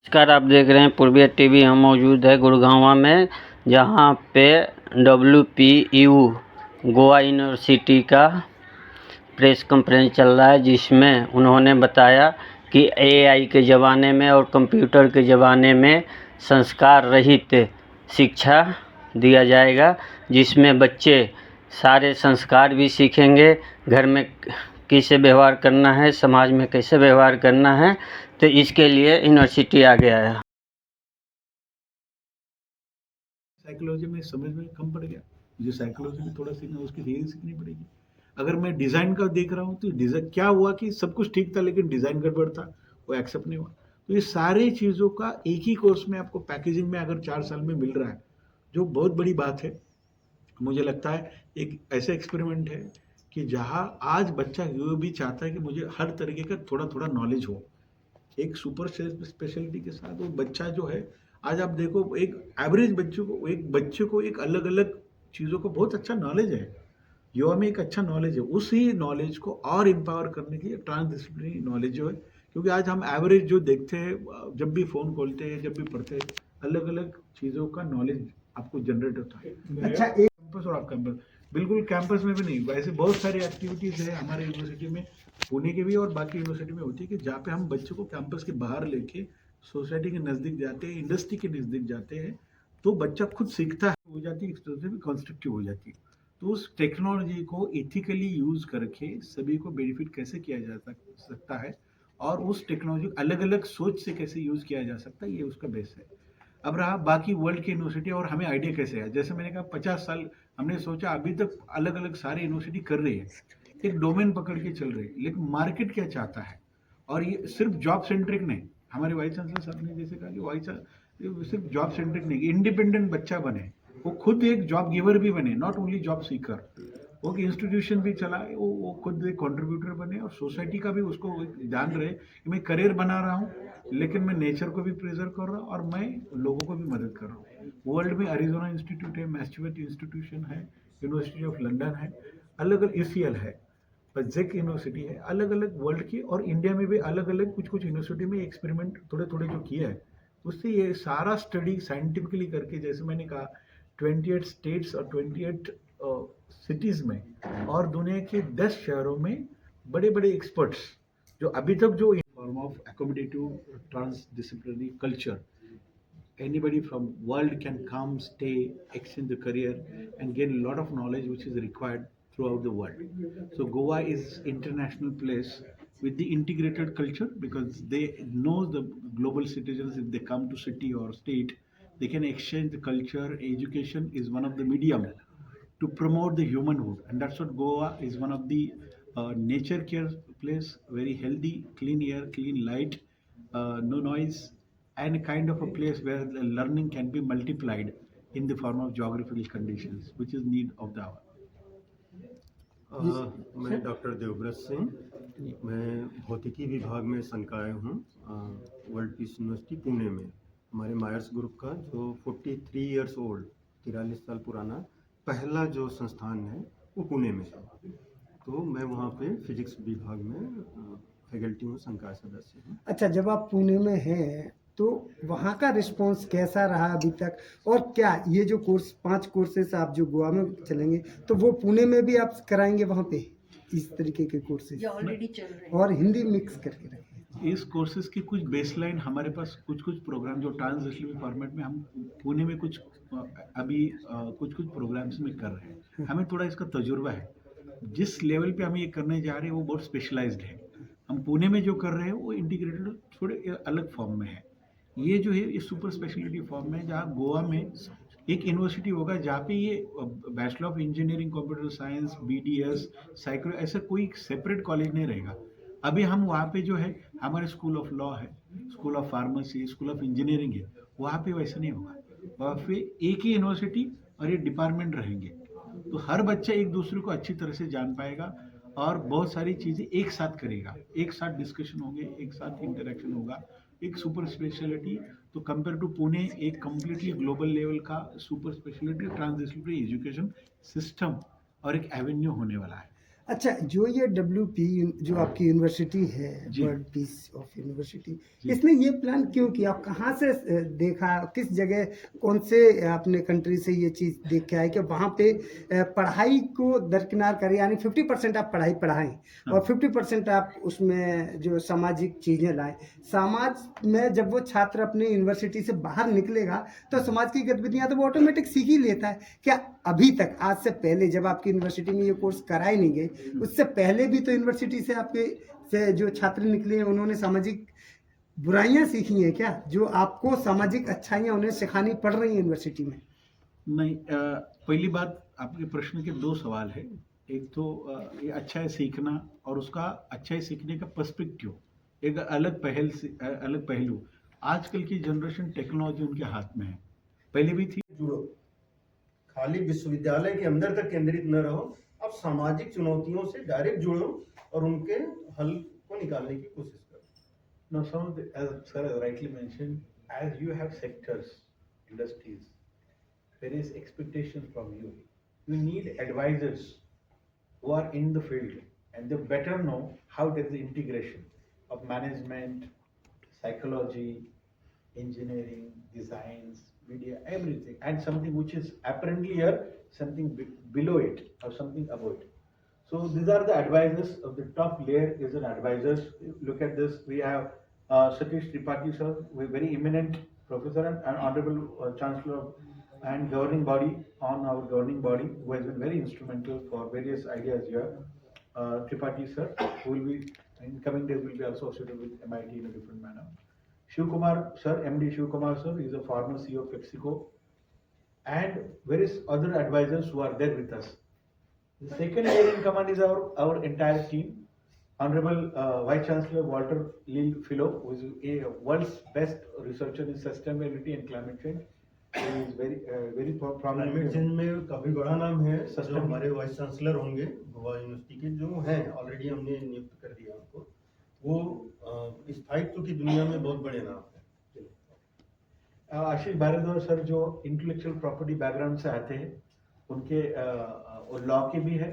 नमस्कार, आप देख रहे हैं पूर्विया टीवी। हम मौजूद है गुड़गांव में, जहां पे WPU गोवा यूनिवर्सिटी का प्रेस कॉन्फ्रेंस चल रहा है, जिसमें उन्होंने बताया कि AI के ज़माने में और कंप्यूटर के ज़माने में संस्कार रहित शिक्षा दिया जाएगा, जिसमें बच्चे सारे संस्कार भी सीखेंगे। घर में कैसे व्यवहार करना है, समाज में कैसे व्यवहार करना है, तो इसके लिए यूनिवर्सिटी आ गया है। साइकोलॉजी में समझ में कम पड़ गया, मुझे साइकोलॉजी में थोड़ा सीखना, उसकी थियरी सीखनी पड़ेगी। अगर मैं डिज़ाइन का देख रहा हूँ तो डिज़ाइन क्या हुआ कि सब कुछ ठीक था लेकिन डिज़ाइन गड़बड़ था, वो एक्सेप्ट नहीं हुआ। तो ये सारी चीज़ों का एक ही कोर्स में आपको पैकेजिंग में अगर 4 साल में मिल रहा है, जो बहुत बड़ी बात है। मुझे लगता है एक ऐसा एक्सपेरिमेंट है कि जहाँ आज बच्चा ये भी चाहता है कि मुझे हर तरीके का थोड़ा थोड़ा नॉलेज हो। एक सुपर स्पेशलिटी के साथ वो बच्चा जो है, आज आप देखो एक एवरेज बच्चे को एक अलग अलग चीज़ों को बहुत अच्छा नॉलेज है। युवा में एक अच्छा नॉलेज है, उसी नॉलेज को और एम्पावर करने के लिए ट्रांसडिसिप्लिनरी नॉलेज जो है। क्योंकि आज हम एवरेज जो देखते हैं, जब भी फ़ोन खोलते हैं, जब भी पढ़ते हैं, अलग अलग चीज़ों का नॉलेज आपको जनरेट होता है। अच्छा, एक कैंपस और आप कैंपस, बिल्कुल कैंपस में भी नहीं, वैसे बहुत सारी एक्टिविटीज़ है हमारे यूनिवर्सिटी में, पुणे के भी और बाकी यूनिवर्सिटी में होती है, कि जहाँ पे हम बच्चों को कैंपस के बाहर लेके सोसाइटी के नज़दीक जाते हैं, इंडस्ट्री के नज़दीक जाते हैं, तो बच्चा खुद सीखता है, हो जाती है, एक तरह से भी कॉन्स्ट्रक्टिव हो जाती है। तो उस टेक्नोलॉजी को एथिकली यूज़ करके सभी को बेनिफिट कैसे किया जा सकता है, और उस टेक्नोलॉजी अलग अलग सोच से कैसे यूज़ किया जा सकता है, ये उसका बेस है। अब रहा बाकी वर्ल्ड की यूनिवर्सिटी और हमें आइडिया कैसे है, जैसे मैंने कहा 50 साल हमने सोचा, अभी तक अलग अलग सारे यूनिवर्सिटी कर रही है, एक डोमेन पकड़ के चल रही है, लेकिन मार्केट क्या चाहता है। और ये सिर्फ जॉब सेंट्रिक नहीं, हमारे वाइस चांसलर साहब ने जैसे कहा कि सिर्फ जॉब सेंट्रिक नहीं, इंडिपेंडेंट बच्चा बने, वो खुद एक जॉब गिवर भी बने, नॉट ओनली जॉब सीकर। वो इंस्टीट्यूशन भी चलाए, वो खुद एक कंट्रीब्यूटर बने, और सोसाइटी का भी उसको ध्यान रहे कि मैं करियर बना रहा हूँ, लेकिन मैं नेचर को भी प्रिजर्व कर रहा हूँ और मैं लोगों को भी मदद कर रहा हूँ। वर्ल्ड में अरिजोना इंस्टीट्यूट है, मैसाचुसेट्स इंस्टीट्यूशन है, यूनिवर्सिटी ऑफ लंदन है, अलग अलग यूसीएल है, जेक यूनिवर्सिटी है, अलग अलग वर्ल्ड की, और इंडिया में भी अलग अलग कुछ कुछ यूनिवर्सिटी में एक्सपेरिमेंट थोड़े थोड़े जो किया है, उससे ये सारा स्टडी साइंटिफिकली करके, जैसे मैंने कहा 28 स्टेट्स और 28 सिटीज़ में, और दुनिया के 10 शहरों में बड़े बड़े एक्सपर्ट्स, जो अभी तक जो form of accommodative transdisciplinary culture, anybody from world can come, stay, exchange the career, and gain a lot of knowledge which is required throughout the world. So Goa is international place with the integrated culture, because they know the global citizens, if they come to city or state, they can exchange the culture. Education is one of the medium to promote the humanhood, and that's what Goa is, one of the nature care place, very healthy, clean air, clean light, no noise, and a kind of a place where the learning can be multiplied in the form of geographical conditions, which is need of the hour. मैं doctor Devvrat Singh, मैं भौतिकी विभाग में संकाय हूँ, world peace university Pune में। हमारे Myers group का जो 43 ईयर्स ओल्ड, 43 साल पुराना पहला जो संस्थान है, वो पुणे में है। तो मैं वहाँ पे फिजिक्स विभाग में फैकल्टी हूँ, संकाय सदस्य हूँ। अच्छा, जब आप पुणे में हैं तो वहाँ का रिस्पांस कैसा रहा अभी तक, और क्या ये जो कोर्स 5 कोर्सेस आप जो गोवा में चलेंगे, तो वो पुणे में भी आप कराएंगे वहाँ पे इस तरीके के कोर्सेज ऑलरेडी चल रहे हैं और हिंदी मिक्स करके रखेंगे? इस कोर्सेज की कुछ बेसलाइन हमारे पास, कुछ कुछ प्रोग्राम जो ट्रांसलेशनल फॉर्मेट में हम पुणे में कुछ अभी कुछ कुछ प्रोग्राम्स में कर रहे हैं। हमें थोड़ा इसका तजुर्बा है, जिस लेवल पे हम ये करने जा रहे हैं वो बहुत स्पेशलाइज्ड है। हम पुणे में जो कर रहे हैं वो इंटीग्रेटेड थोड़े अलग फॉर्म में है। ये जो है ये सुपर स्पेशलिटी फॉर्म में, जहाँ गोवा में एक यूनिवर्सिटी होगा जहाँ पे ये bachelor of engineering, computer science, BDS, psycho, ऐसा कोई सेपरेट कॉलेज नहीं रहेगा। अभी हम वहाँ पे जो है, हमारे स्कूल ऑफ लॉ है, school of pharmacy, school of engineering है, वहाँ पे वैसा नहीं होगा। वहाँ पे एक ही यूनिवर्सिटी और ये डिपार्टमेंट रहेंगे, तो हर बच्चा एक दूसरे को अच्छी तरह से जान पाएगा और बहुत सारी चीज़ें एक साथ करेगा, एक साथ डिस्कशन होंगे, एक साथ इंटरेक्शन होगा, एक सुपर स्पेशलिटी। तो कंपेयर टू पुणे, एक कम्प्लीटली ग्लोबल लेवल का super speciality transdisciplinary education system और एक एवेन्यू होने वाला है। अच्छा, जो ये WP जो आपकी यूनिवर्सिटी है, जी। वर्ल्ड पीस ऑफ यूनिवर्सिटी, जी। इसने ये प्लान क्यों किया? कहाँ से देखा, किस जगह, कौन से अपने कंट्री से ये चीज़ देख के आए कि वहाँ पे पढ़ाई को दरकिनार करें, यानी 50% आप पढ़ाई पढ़ाएं हाँ। और 50% आप उसमें जो सामाजिक चीज़ें लाएं। समाज में जब वो छात्र अपने यूनिवर्सिटी से बाहर निकलेगा तो समाज की गतिविधियां तो वो ऑटोमेटिक सीख ही लेता है। क्या अभी तक, आज से पहले जब आपकी यूनिवर्सिटी में ये कोर्स कराए नहीं गए, उससे पहले भी तो यूनिवर्सिटी से आपके से जो छात्र निकले हैं उन्होंने सामाजिक बुराइयां सीखी हैं क्या, जो आपको सामाजिक अच्छाइयां उन्हें सिखानी पड़ रही हैं यूनिवर्सिटी में? नहीं, पहली बात, आपके प्रश्न के दो सवाल है। एक तो ये अच्छा है सीखना, और उसका अच्छा है सीखने का पर्सपेक्टिव, एक अलग अलग पहलू। आजकल की जनरेशन टेक्नोलॉजी उनके हाथ में है, पहले भी थी। जुड़ो, खाली विश्वविद्यालय के अंदर तक केंद्रित न रहो, अब सामाजिक चुनौतियों से डायरेक्ट जुड़ो और उनके हल को निकालने की कोशिश करो। Now, some of the, as sir has rightly mentioned, as you have sectors, industries, there is expectation from you. You need advisors who are in the field, and they better know how there is the integration of management, psychology, engineering, designs, media, everything, and something which is apparently here, something below it or something above it. So these are the advisors of the top layer is an advisors. Look at this. We have Satish Tripathi sir, a very eminent professor and honorable chancellor and governing body on our governing body, who has been very instrumental for various ideas here. Tripathi sir, who will be in coming days will be also associated with MIT in a different manner. Shiv Kumar sir, MD Shiv Kumar sir, is a former CEO of PepsiCo, and various other advisors who are there with us. The second layer in command is our entire team. Honorable Vice Chancellor Walter Lill Philo, who is a world's best researcher in sustainability and climate change. He is very climate prominent. Change में काफी बड़ा नाम है, जो System- हमारे vice chancellor होंगे Goa university के, जो हैं ऑलरेडी हमने नियुक्त कर दिया उनको। वो स्थायित्व की दुनिया में बहुत बड़े नाम है। आशीष भारद्वाज सर, जो इंटेलेक्चुअल प्रॉपर्टी बैकग्राउंड से आते हैं, उनके लॉ के भी है,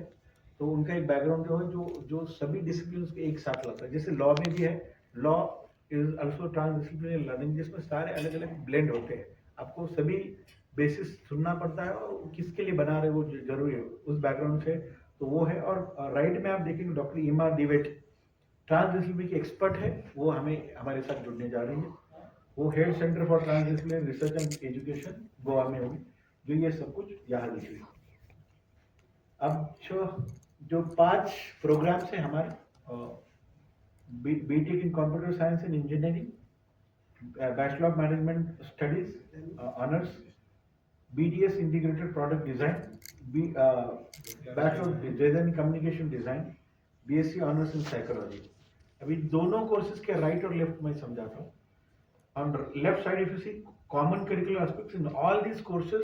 तो उनका एक बैकग्राउंड जो है जो सभी डिसिप्लिन के एक साथ लाता है। जैसे लॉ में भी है, law is also transdisciplinary learning, जिसमें सारे अलग अलग ब्लेंड होते हैं। आपको सभी बेसिस सुनना पड़ता है और किसके लिए बना रहे वो जरूरी है उस बैकग्राउंड से, तो वो है। और राइट में आप देखेंगे डॉक्टर ईमा डिवेट, ट्रांसडिसिप्लिनरी की एक्सपर्ट है, वो हमारे साथ जुड़ने जा रही है। वो head centre for transdisciplinary research and education Goa में होगी, जो ये सब कुछ यहाँ लिखी। अब जो 5 प्रोग्राम्स हैं हमारे, BTech in computer science and engineering, bachelor of management studies honours, BDS integrated product design, bachelor of design communication design, BSc honours in psychology. अभी दोनों कोर्सेज के राइट और लेफ्ट में समझाता हूँ। On the left side, if you see common curricular aspects in all these courses,